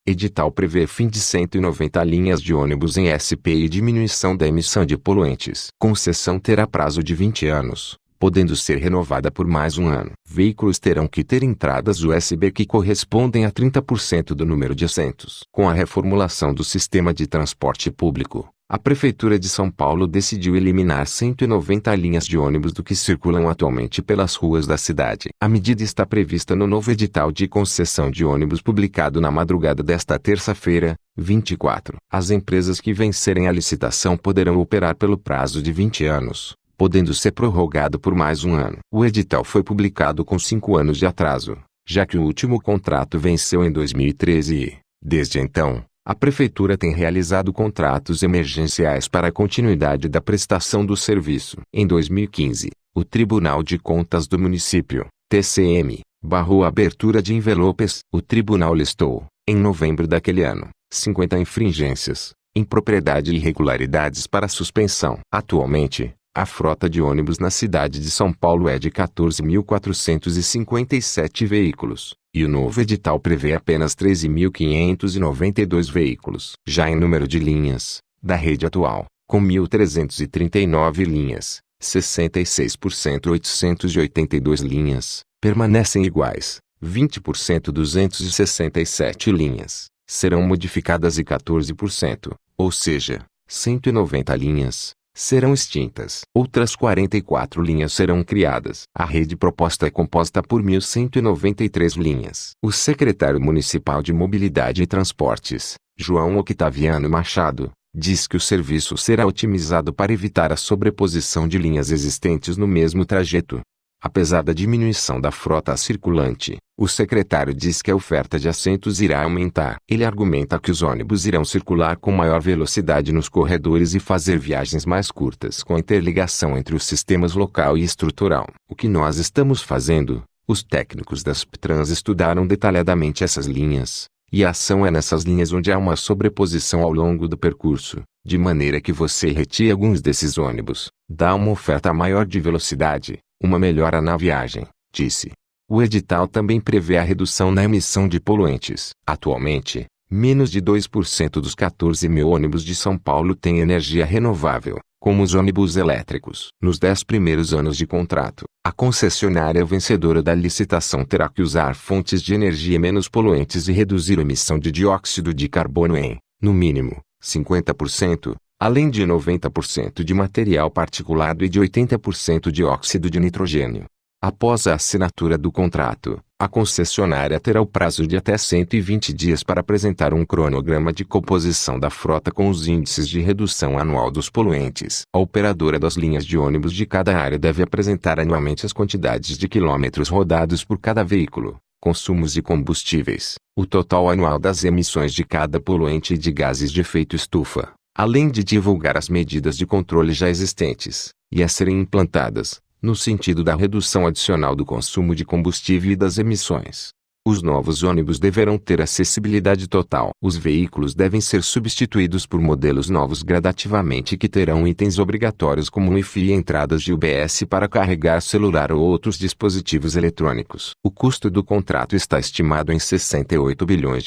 Edital prevê fim de 190 linhas de ônibus em SP e diminuição da emissão de poluentes. Concessão terá prazo de 20 anos, podendo ser renovada por mais um ano. Veículos terão que ter entradas USB que correspondem a 30% do número de assentos. Com a reformulação do sistema de transporte público, a Prefeitura de São Paulo decidiu eliminar 190 linhas de ônibus do que circulam atualmente pelas ruas da cidade. A medida está prevista no novo edital de concessão de ônibus publicado na madrugada desta terça-feira, 24. As empresas que vencerem a licitação poderão operar pelo prazo de 20 anos, podendo ser prorrogado por mais um ano. O edital foi publicado com 5 anos de atraso, já que o último contrato venceu em 2013 e, desde então, a Prefeitura tem realizado contratos emergenciais para a continuidade da prestação do serviço. Em 2015, o Tribunal de Contas do Município, TCM, barrou a abertura de envelopes. O tribunal listou, em novembro daquele ano, 50 infringências, impropriedade e irregularidades para suspensão. Atualmente, a frota de ônibus na cidade de São Paulo é de 14.457 veículos, e o novo edital prevê apenas 13.592 veículos. Já em número de linhas, da rede atual, com 1.339 linhas, 66% 882 linhas, permanecem iguais, 20% 267 linhas, serão modificadas e 14%, ou seja, 190 linhas, serão extintas. Outras 44 linhas serão criadas. A rede proposta é composta por 1.193 linhas. O secretário municipal de Mobilidade e Transportes, João Octaviano Machado, diz que o serviço será otimizado para evitar a sobreposição de linhas existentes no mesmo trajeto. Apesar da diminuição da frota circulante, o secretário diz que a oferta de assentos irá aumentar. Ele argumenta que os ônibus irão circular com maior velocidade nos corredores e fazer viagens mais curtas com a interligação entre os sistemas local e estrutural. O que nós estamos fazendo? Os técnicos da SPTrans estudaram detalhadamente essas linhas, e a ação é nessas linhas onde há uma sobreposição ao longo do percurso, de maneira que você retire alguns desses ônibus, dá uma oferta maior de velocidade, uma melhora na viagem, disse. O edital também prevê a redução na emissão de poluentes. Atualmente, menos de 2% dos 14 mil ônibus de São Paulo têm energia renovável, como os ônibus elétricos. Nos 10 primeiros anos de contrato, a concessionária vencedora da licitação terá que usar fontes de energia menos poluentes e reduzir a emissão de dióxido de carbono em, no mínimo, 50%, além de 90% de material particulado e de 80% de óxido de nitrogênio. Após a assinatura do contrato, a concessionária terá o prazo de até 120 dias para apresentar um cronograma de composição da frota com os índices de redução anual dos poluentes. A operadora das linhas de ônibus de cada área deve apresentar anualmente as quantidades de quilômetros rodados por cada veículo, consumos de combustíveis, o total anual das emissões de cada poluente e de gases de efeito estufa, além de divulgar as medidas de controle já existentes, e a serem implantadas, no sentido da redução adicional do consumo de combustível e das emissões. Os novos ônibus deverão ter acessibilidade total. Os veículos devem ser substituídos por modelos novos gradativamente que terão itens obrigatórios como Wi-Fi e entradas de UBS para carregar celular ou outros dispositivos eletrônicos. O custo do contrato está estimado em R$ 68 bilhões.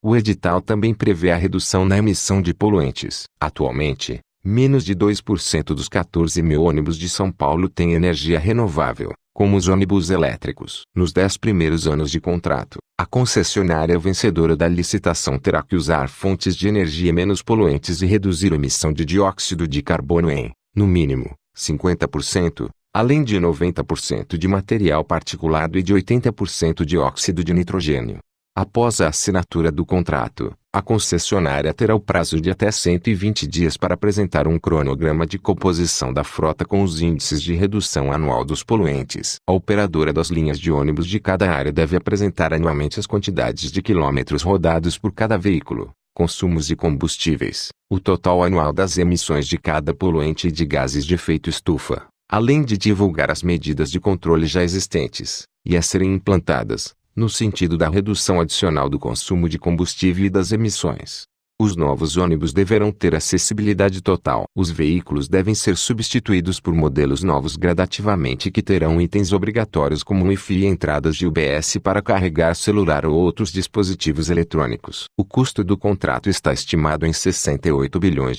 O edital também prevê a redução na emissão de poluentes. Atualmente, menos de 2% dos 14 mil ônibus de São Paulo têm energia renovável, como os ônibus elétricos. Nos 10 primeiros anos de contrato, a concessionária vencedora da licitação terá que usar fontes de energia menos poluentes e reduzir a emissão de dióxido de carbono em, no mínimo, 50%, além de 90% de material particulado e de 80% de óxido de nitrogênio. Após a assinatura do contrato, a concessionária terá o prazo de até 120 dias para apresentar um cronograma de composição da frota com os índices de redução anual dos poluentes. A operadora das linhas de ônibus de cada área deve apresentar anualmente as quantidades de quilômetros rodados por cada veículo, consumos de combustíveis, o total anual das emissões de cada poluente e de gases de efeito estufa, além de divulgar as medidas de controle já existentes, e a serem implantadas, no sentido da redução adicional do consumo de combustível e das emissões. Os novos ônibus deverão ter acessibilidade total. Os veículos devem ser substituídos por modelos novos gradativamente que terão itens obrigatórios como Wi-Fi e entradas de UBS para carregar celular ou outros dispositivos eletrônicos. O custo do contrato está estimado em R$ 68 bilhões.